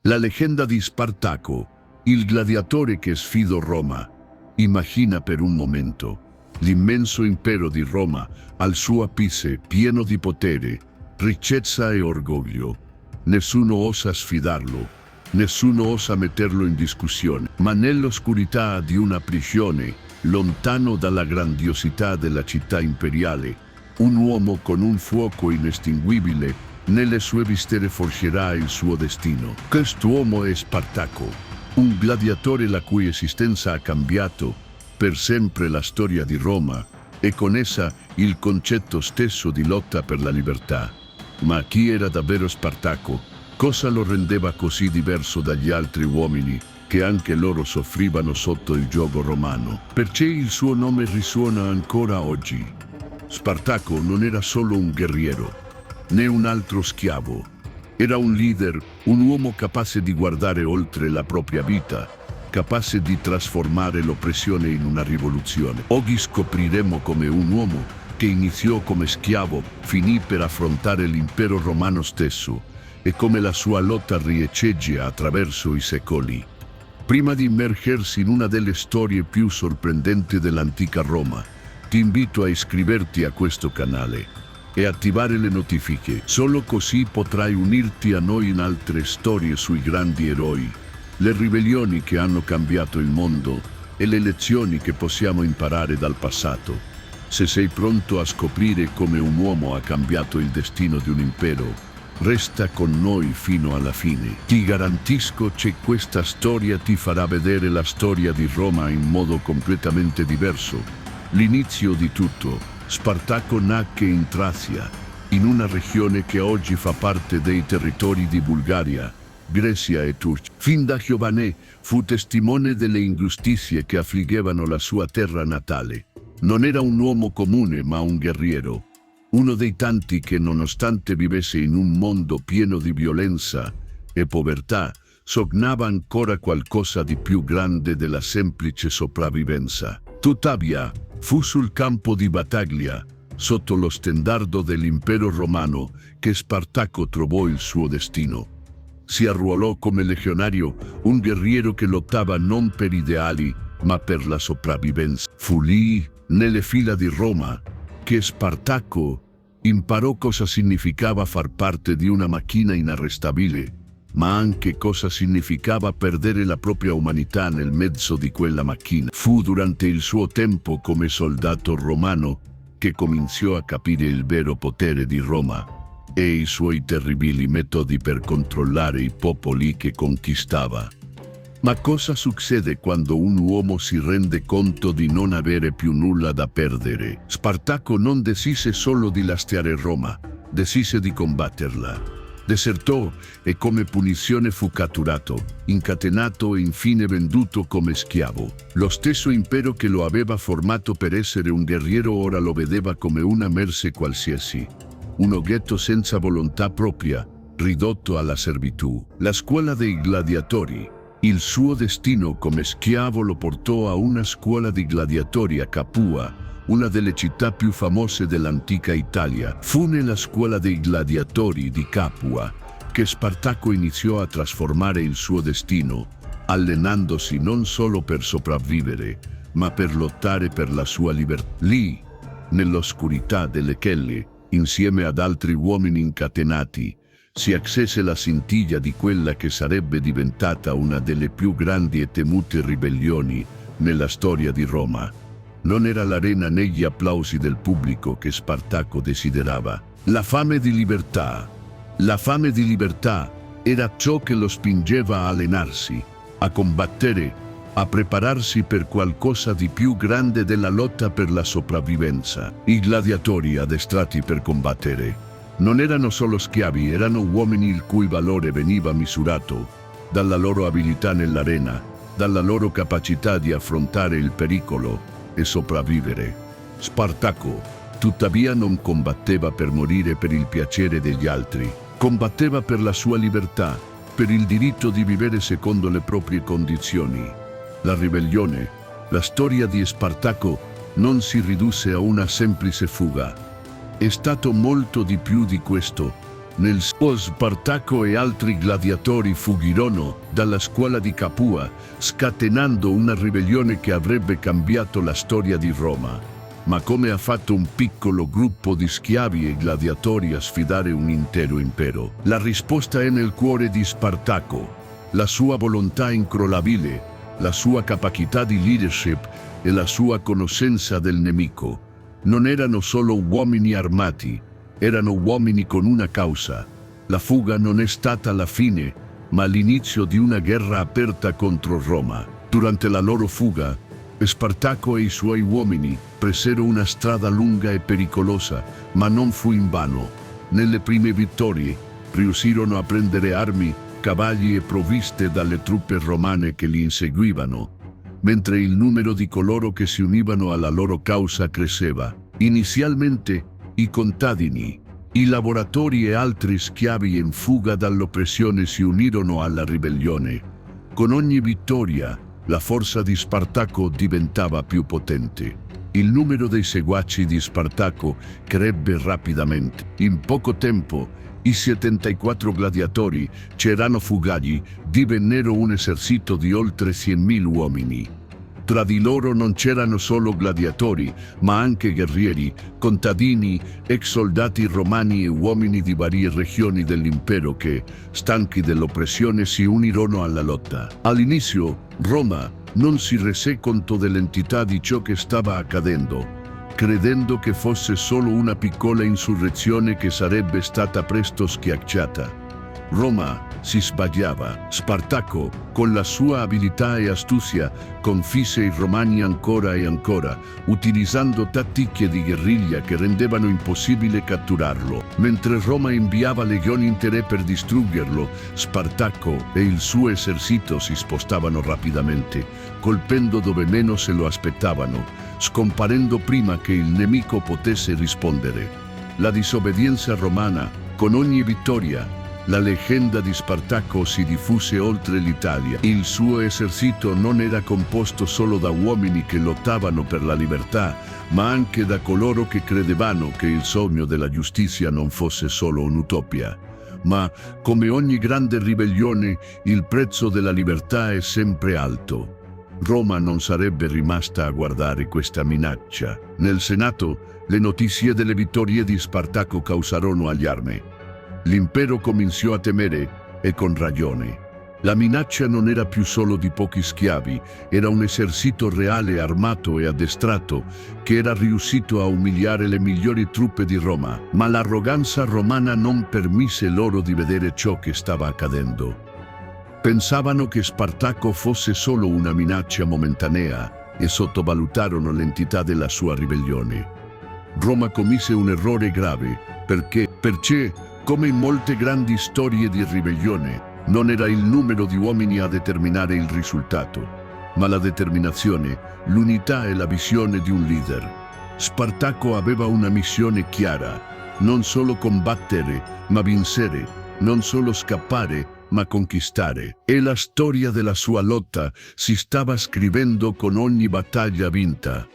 La leggenda di Spartaco, il gladiatore che sfidò Roma. Immagina per un momento l'immenso impero di Roma al suo apice, pieno di potere, ricchezza e orgoglio. Nessuno osa sfidarlo, nessuno osa metterlo in discussione, ma nell'oscurità di una prigione, lontano dalla grandiosità della città imperiale, un uomo con un fuoco inestinguibile nelle sue viscere forgerà il suo destino. Quest'uomo è Spartaco, un gladiatore la cui esistenza ha cambiato per sempre la storia di Roma e con essa il concetto stesso di lotta per la libertà. Ma chi era davvero Spartaco? Cosa lo rendeva così diverso dagli altri uomini che anche loro soffrivano sotto il giogo romano? Perché il suo nome risuona ancora oggi. Spartaco non era solo un guerriero, né un altro schiavo. Era un leader, un uomo capace di guardare oltre la propria vita, capace di trasformare l'oppressione in una rivoluzione. Oggi scopriremo come un uomo che iniziò come schiavo finì per affrontare l'impero romano stesso e come la sua lotta riecheggia attraverso i secoli. Prima di immergersi in una delle storie più sorprendenti dell'antica Roma, ti invito a iscriverti a questo canale e attivare le notifiche. Solo così potrai unirti a noi in altre storie sui grandi eroi, le ribellioni che hanno cambiato il mondo e le lezioni che possiamo imparare dal passato. Se sei pronto a scoprire come un uomo ha cambiato il destino di un impero, resta con noi fino alla fine. Ti garantisco che questa storia ti farà vedere la storia di Roma in modo completamente diverso. L'inizio di tutto. Spartaco nacque in Tracia, in una regione che oggi fa parte dei territori di Bulgaria, Grecia e Turchia. Fin da giovane fu testimone delle ingiustizie che affliggevano la sua terra natale. Non era un uomo comune, ma un guerriero, uno dei tanti che, nonostante vivesse in un mondo pieno di violenza e povertà, sognava ancora qualcosa di più grande della semplice sopravvivenza. Tuttavia, fu sul campo di battaglia, sotto lo stendardo dell'impero romano, che Spartaco trovò il suo destino. Si arruolò come legionario, un guerriero che lottava non per ideali, ma per la sopravvivenza. Fu lì, nelle fila di Roma, che Spartaco imparò cosa significava far parte di una macchina inarrestabile, ma anche cosa significava perdere la propria umanità nel mezzo di quella macchina. Fu durante il suo tempo come soldato romano che cominciò a capire il vero potere di Roma e i suoi terribili metodi per controllare i popoli che conquistava. Ma cosa succede quando un uomo si rende conto di non avere più nulla da perdere? Spartaco non decise solo di lasciare Roma, decise di combatterla. Desertò e come punizione fu catturato, incatenato e infine venduto come schiavo. Lo stesso impero che lo aveva formato per essere un guerriero ora lo vedeva come una merce qualsiasi, un oggetto senza volontà propria, ridotto alla servitù. La scuola dei gladiatori. Il suo destino come schiavo lo portò a una scuola di gladiatori a Capua, una delle città più famose dell'antica Italia. Fu nella scuola dei gladiatori di Capua che Spartaco iniziò a trasformare il suo destino, allenandosi non solo per sopravvivere, ma per lottare per la sua libertà. Lì, nell'oscurità delle celle, insieme ad altri uomini incatenati, si accese la scintilla di quella che sarebbe diventata una delle più grandi e temute ribellioni nella storia di Roma. Non era l'arena né gli applausi del pubblico che Spartaco desiderava. La fame di libertà. La fame di libertà era ciò che lo spingeva a allenarsi, a combattere, a prepararsi per qualcosa di più grande della lotta per la sopravvivenza. I gladiatori addestrati per combattere non erano solo schiavi, erano uomini il cui valore veniva misurato dalla loro abilità nell'arena, dalla loro capacità di affrontare il pericolo e sopravvivere. Spartaco, tuttavia, non combatteva per morire per il piacere degli altri, combatteva per la sua libertà, per il diritto di vivere secondo le proprie condizioni. La ribellione, la storia di Spartaco, non si ridusse a una semplice fuga. È stato molto di più di questo. Nel Spartacco e altri gladiatori fuggirono dalla scuola di Capua, scatenando una ribellione che avrebbe cambiato la storia di Roma. Ma come ha fatto un piccolo gruppo di schiavi e gladiatori a sfidare un intero impero? La risposta è nel cuore di Spartacco, la sua volontà incrollabile, la sua capacità di leadership e la sua conoscenza del nemico. Non erano solo uomini armati, erano uomini con una causa. La fuga non è stata la fine, ma l'inizio di una guerra aperta contro Roma. Durante la loro fuga, Spartacco e i suoi uomini presero una strada lunga e pericolosa, ma non fu invano. Nelle prime vittorie riuscirono a prendere armi, cavalli e provviste dalle truppe romane che li inseguivano, mentre il numero di coloro che si univano alla loro causa cresceva. Inizialmente i contadini, i lavoratori e altri schiavi in fuga dall'oppressione si unirono alla ribellione. Con ogni vittoria, la forza di Spartacco diventava più potente. Il numero dei seguaci di Spartacco crebbe rapidamente. In poco tempo, i 74 gladiatori, c'erano fugati, divennero un esercito di oltre 100.000 uomini. Tra di loro non c'erano solo gladiatori, ma anche guerrieri, contadini, ex soldati romani e uomini di varie regioni dell'impero che, stanchi dell'oppressione, si unirono alla lotta. All'inizio, Roma non si rese conto dell'entità di ciò che stava accadendo, credendo che fosse solo una piccola insurrezione che sarebbe stata presto schiacciata. Roma si sbagliava. Spartacco, con la sua abilità e astuzia, confise i romani ancora e ancora, utilizzando tattiche di guerriglia che rendevano impossibile catturarlo. Mentre Roma inviava legioni intere per distruggerlo, Spartacco e il suo esercito si spostavano rapidamente, colpendo dove meno se lo aspettavano, scomparendo prima che il nemico potesse rispondere. La disobbedienza romana, con ogni vittoria, la leggenda di Spartacco si diffuse oltre l'Italia. Il suo esercito non era composto solo da uomini che lottavano per la libertà, ma anche da coloro che credevano che il sogno della giustizia non fosse solo un'utopia. Ma, come ogni grande ribellione, il prezzo della libertà è sempre alto. Roma non sarebbe rimasta a guardare questa minaccia. Nel Senato, le notizie delle vittorie di Spartacco causarono allarme. L'impero cominciò a temere, e con ragione. La minaccia non era più solo di pochi schiavi, era un esercito reale, armato e addestrato, che era riuscito a umiliare le migliori truppe di Roma. Ma l'arroganza romana non permise loro di vedere ciò che stava accadendo. Pensavano che Spartacco fosse solo una minaccia momentanea e sottovalutarono l'entità della sua ribellione. Roma commise un errore grave, perché, come in molte grandi storie di ribellione, non era il numero di uomini a determinare il risultato, ma la determinazione, l'unità e la visione di un leader. Spartacco aveva una missione chiara: non solo combattere, ma vincere, non solo scappare, ma conquistare. E la storia della sua lotta si stava scrivendo con ogni battaglia vinta.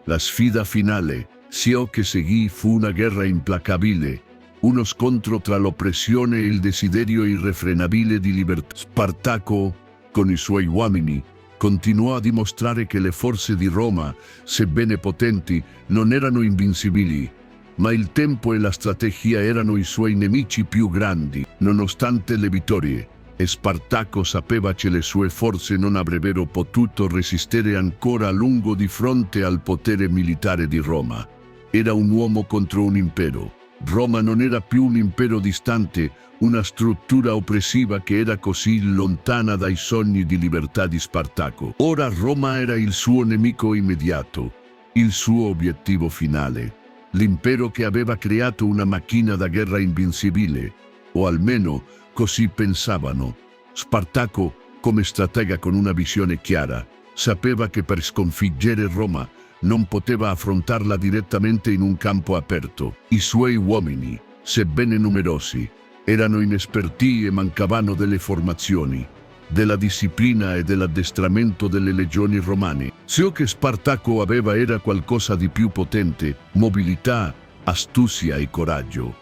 La sfida finale, ciò che seguì, fu una guerra implacabile, uno scontro tra l'oppressione e il desiderio irrefrenabile di libertà. Spartacco, con i suoi uomini, continuò a dimostrare che le forze di Roma, sebbene potenti, non erano invincibili, ma il tempo e la strategia erano i suoi nemici più grandi. Nonostante le vittorie, Spartacco sapeva che le sue forze non avrebbero potuto resistere ancora a lungo di fronte al potere militare di Roma. Era un uomo contro un impero. Roma non era più un impero distante, una struttura oppressiva che era così lontana dai sogni di libertà di Spartacco. Ora Roma era il suo nemico immediato, il suo obiettivo finale. L'impero che aveva creato una macchina da guerra invincibile, o almeno così pensavano. Spartacco, come stratega con una visione chiara, sapeva che per sconfiggere Roma non poteva affrontarla direttamente in un campo aperto. I suoi uomini, sebbene numerosi, erano inesperti e mancavano delle formazioni, della disciplina e dell'addestramento delle legioni romane. Ciò che Spartacco aveva era qualcosa di più potente: mobilità, astuzia e coraggio.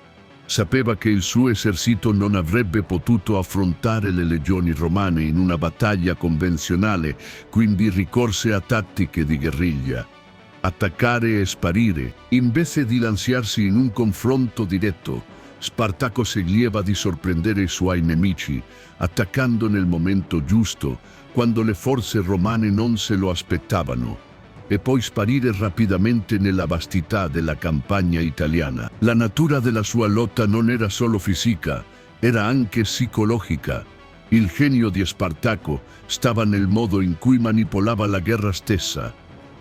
Sapeva che il suo esercito non avrebbe potuto affrontare le legioni romane in una battaglia convenzionale, quindi ricorse a tattiche di guerriglia. Attaccare e sparire, invece di lanciarsi in un confronto diretto. Spartaco sceglieva di sorprendere i suoi nemici, attaccando nel momento giusto, quando le forze romane non se lo aspettavano, e poi sparire rapidamente nella vastità della campagna italiana. La natura della sua lotta non era solo fisica, era anche psicologica. Il genio di Spartaco stava nel modo in cui manipolava la guerra stessa.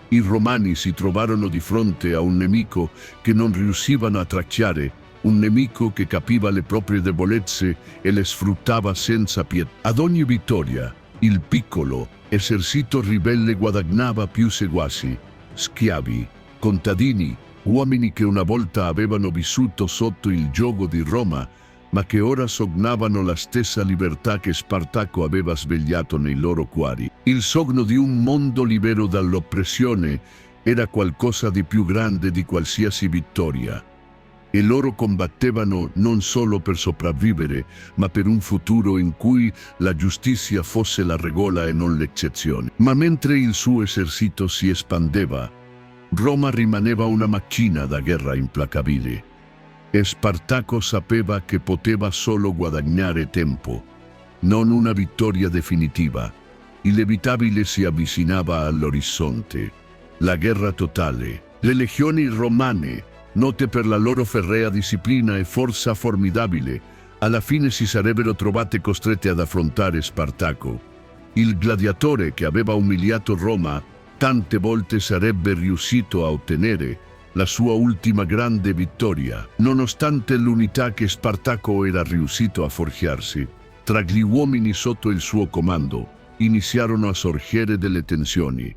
I romani si trovarono di fronte a un nemico che non riuscivano a tracciare, un nemico che capiva le proprie debolezze e le sfruttava senza pietà. Ad ogni vittoria, il piccolo esercito ribelle guadagnava più seguaci, schiavi, contadini, uomini che una volta avevano vissuto sotto il giogo di Roma, ma che ora sognavano la stessa libertà che Spartaco aveva svegliato nei loro cuori. Il sogno di un mondo libero dall'oppressione era qualcosa di più grande di qualsiasi vittoria. E loro combattevano non solo per sopravvivere, ma per un futuro in cui la giustizia fosse la regola e non l'eccezione. Ma mentre il suo esercito si espandeva, Roma rimaneva una macchina da guerra implacabile. E Spartaco sapeva che poteva solo guadagnare tempo, non una vittoria definitiva. Inevitabile si avvicinava all'orizzonte. La guerra totale. Le legioni romane, note per la loro ferrea disciplina e forza formidabile, alla fine si sarebbero trovate costrette ad affrontare Spartaco. Il gladiatore che aveva umiliato Roma tante volte sarebbe riuscito a ottenere la sua ultima grande vittoria, nonostante l'unità che Spartaco era riuscito a forgiarsi. Tra gli uomini sotto il suo comando iniziarono a sorgere delle tensioni.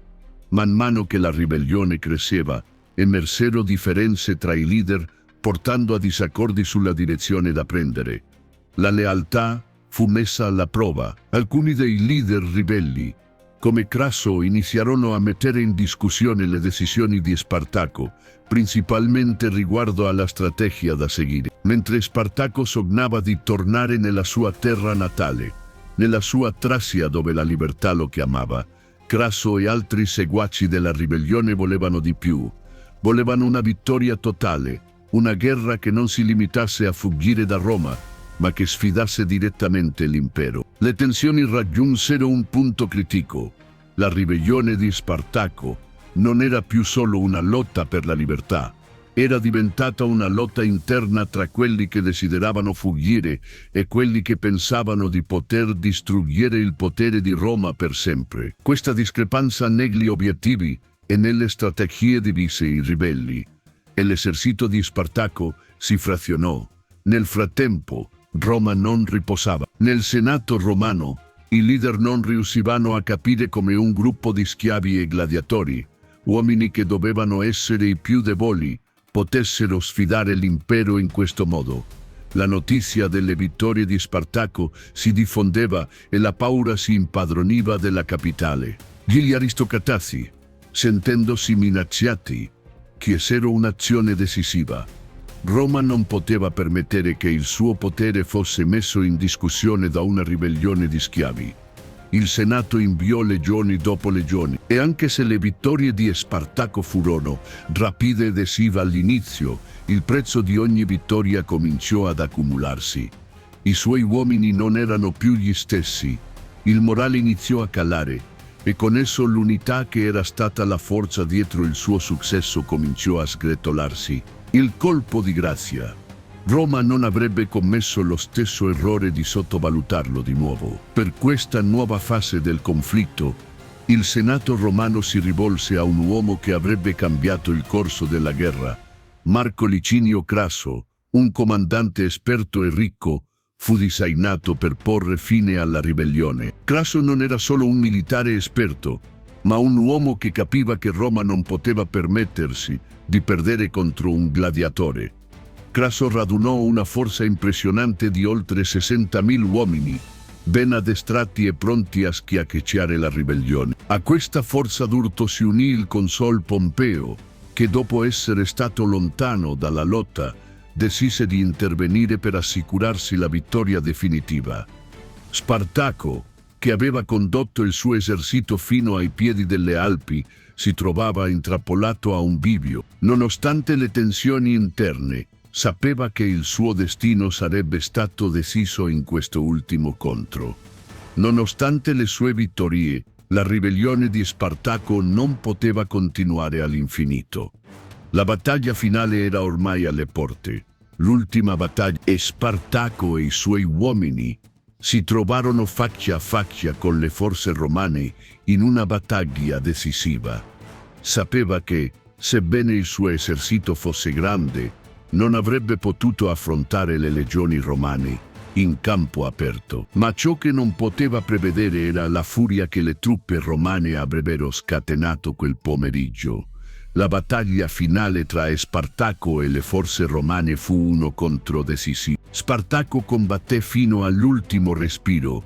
Man mano che la ribellione cresceva, emersero differenze tra i leader, portando a disaccordi sulla direzione da prendere. La lealtà fu messa alla prova. Alcuni dei leader ribelli, come Crasso, iniziarono a mettere in discussione le decisioni di Spartaco, principalmente riguardo alla strategia da seguire. Mentre Spartaco sognava di tornare nella sua terra natale, nella sua Tracia dove la libertà lo chiamava, Crasso e altri seguaci della ribellione volevano di più. Volevano una vittoria totale, una guerra che non si limitasse a fuggire da Roma, ma che sfidasse direttamente l'impero. Le tensioni raggiunsero un punto critico. La ribellione di Spartaco non era più solo una lotta per la libertà, era diventata una lotta interna tra quelli che desideravano fuggire e quelli che pensavano di poter distruggere il potere di Roma per sempre. Questa discrepanza negli obiettivi e nelle strategie divise i ribelli, e l'esercito di Spartaco si frazionò. Nel frattempo, Roma non riposava. Nel Senato romano, i leader non riuscivano a capire come un gruppo di schiavi e gladiatori, uomini che dovevano essere i più deboli, potessero sfidare l'impero in questo modo. La notizia delle vittorie di Spartaco si diffondeva e la paura si impadroniva della capitale. Gli aristocratici, sentendosi minacciati, chiesero un'azione decisiva. Roma non poteva permettere che il suo potere fosse messo in discussione da una ribellione di schiavi. Il Senato inviò legioni dopo legioni, e anche se le vittorie di Spartaco furono rapide e decisive all'inizio, il prezzo di ogni vittoria cominciò ad accumularsi. I suoi uomini non erano più gli stessi, il morale iniziò a calare, e con esso l'unità che era stata la forza dietro il suo successo cominciò a sgretolarsi. Il colpo di grazia. Roma non avrebbe commesso lo stesso errore di sottovalutarlo di nuovo. Per questa nuova fase del conflitto, il Senato romano si rivolse a un uomo che avrebbe cambiato il corso della guerra. Marco Licinio Crasso, un comandante esperto e ricco, fu designato per porre fine alla ribellione. Crasso non era solo un militare esperto, ma un uomo che capiva che Roma non poteva permettersi di perdere contro un gladiatore. Crasso radunò una forza impressionante di oltre 60.000 uomini, ben addestrati e pronti a schiacciare la ribellione. A questa forza d'urto si unì il consol Pompeo, che dopo essere stato lontano dalla lotta, decise di intervenire per assicurarsi la vittoria definitiva. Spartaco, che aveva condotto il suo esercito fino ai piedi delle Alpi, si trovava intrappolato a un bivio. Nonostante le tensioni interne, sapeva che il suo destino sarebbe stato deciso in questo ultimo contro. Nonostante le sue vittorie, la ribellione di Spartaco non poteva continuare all'infinito. La battaglia finale era ormai alle porte. L'ultima battaglia e Spartaco e i suoi uomini si trovarono faccia a faccia con le forze romane in una battaglia decisiva. Sapeva che, sebbene il suo esercito fosse grande, non avrebbe potuto affrontare le legioni romane in campo aperto. Ma ciò che non poteva prevedere era la furia che le truppe romane avrebbero scatenato quel pomeriggio. La battaglia finale tra Spartaco e le forze romane fu uno contro decisivo. Spartaco combatté fino all'ultimo respiro,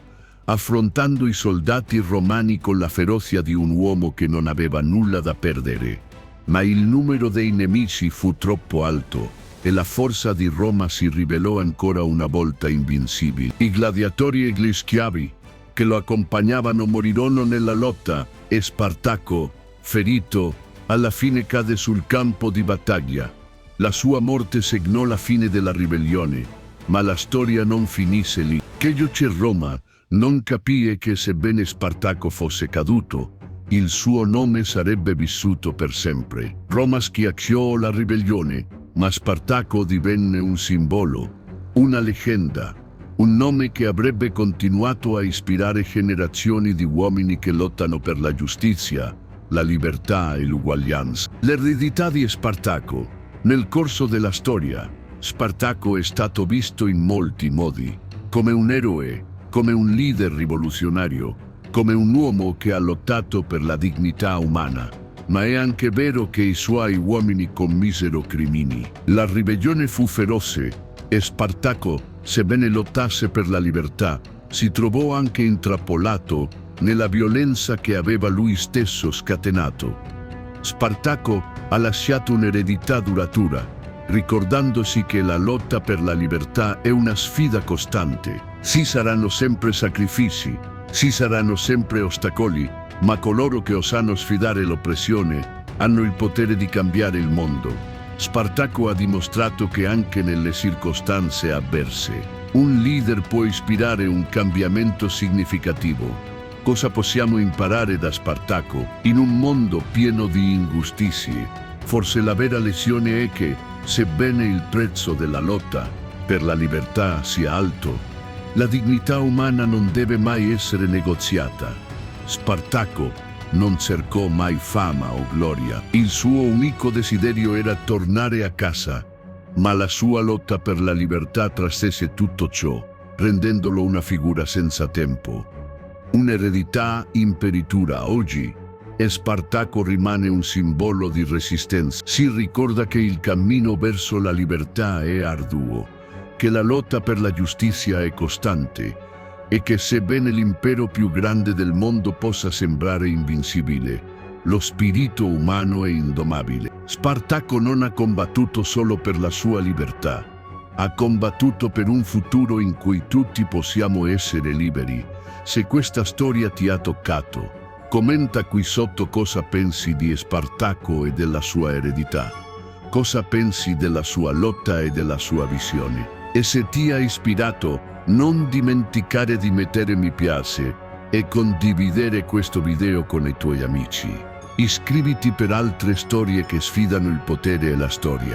affrontando i soldati romani con la ferocia di un uomo che non aveva nulla da perdere. Ma il numero dei nemici fu troppo alto e la forza di Roma si rivelò ancora una volta invincibile. I gladiatori e gli schiavi che lo accompagnavano morirono nella lotta e Spartaco, ferito, alla fine cade sul campo di battaglia. La sua morte segnò la fine della ribellione, ma la storia non finisse lì. Cheioce Roma non capì che sebbene Spartaco fosse caduto, il suo nome sarebbe vissuto per sempre. Roma schiacciò la ribellione, ma Spartaco divenne un simbolo, una leggenda, un nome che avrebbe continuato a ispirare generazioni di uomini che lottano per la giustizia, la libertà e l'uguaglianza. L'eredità di Spartaco. Nel corso della storia, Spartaco è stato visto in molti modi, come un eroe, come un leader rivoluzionario, come un uomo che ha lottato per la dignità umana. Ma è anche vero che i suoi uomini commisero crimini. La ribellione fu feroce e Spartaco, sebbene lottasse per la libertà, si trovò anche intrappolato nella violenza che aveva lui stesso scatenato. Spartaco ha lasciato un'eredità duratura, ricordandosi che la lotta per la libertà è una sfida costante. Ci saranno sempre sacrifici, ci saranno sempre ostacoli, ma coloro che osano sfidare l'oppressione hanno il potere di cambiare il mondo. Spartaco ha dimostrato che anche nelle circostanze avverse, un leader può ispirare un cambiamento significativo. Cosa possiamo imparare da Spartaco in un mondo pieno di ingiustizie? Forse la vera lezione è che, sebbene il prezzo della lotta per la libertà sia alto, la dignità umana non deve mai essere negoziata. Spartaco non cercò mai fama o gloria. Il suo unico desiderio era tornare a casa, ma la sua lotta per la libertà trascese tutto ciò, rendendolo una figura senza tempo. Un'eredità imperitura oggi, e Spartaco rimane un simbolo di resistenza. Si ricorda che il cammino verso la libertà è arduo, che la lotta per la giustizia è costante e che sebbene l'impero più grande del mondo possa sembrare invincibile, lo spirito umano è indomabile. Spartaco non ha combattuto solo per la sua libertà, ha combattuto per un futuro in cui tutti possiamo essere liberi. Se questa storia ti ha toccato, commenta qui sotto cosa pensi di Spartaco e della sua eredità. Cosa pensi della sua lotta e della sua visione? E se ti ha ispirato, non dimenticare di mettere mi piace e condividere questo video con i tuoi amici. Iscriviti per altre storie che sfidano il potere e la storia.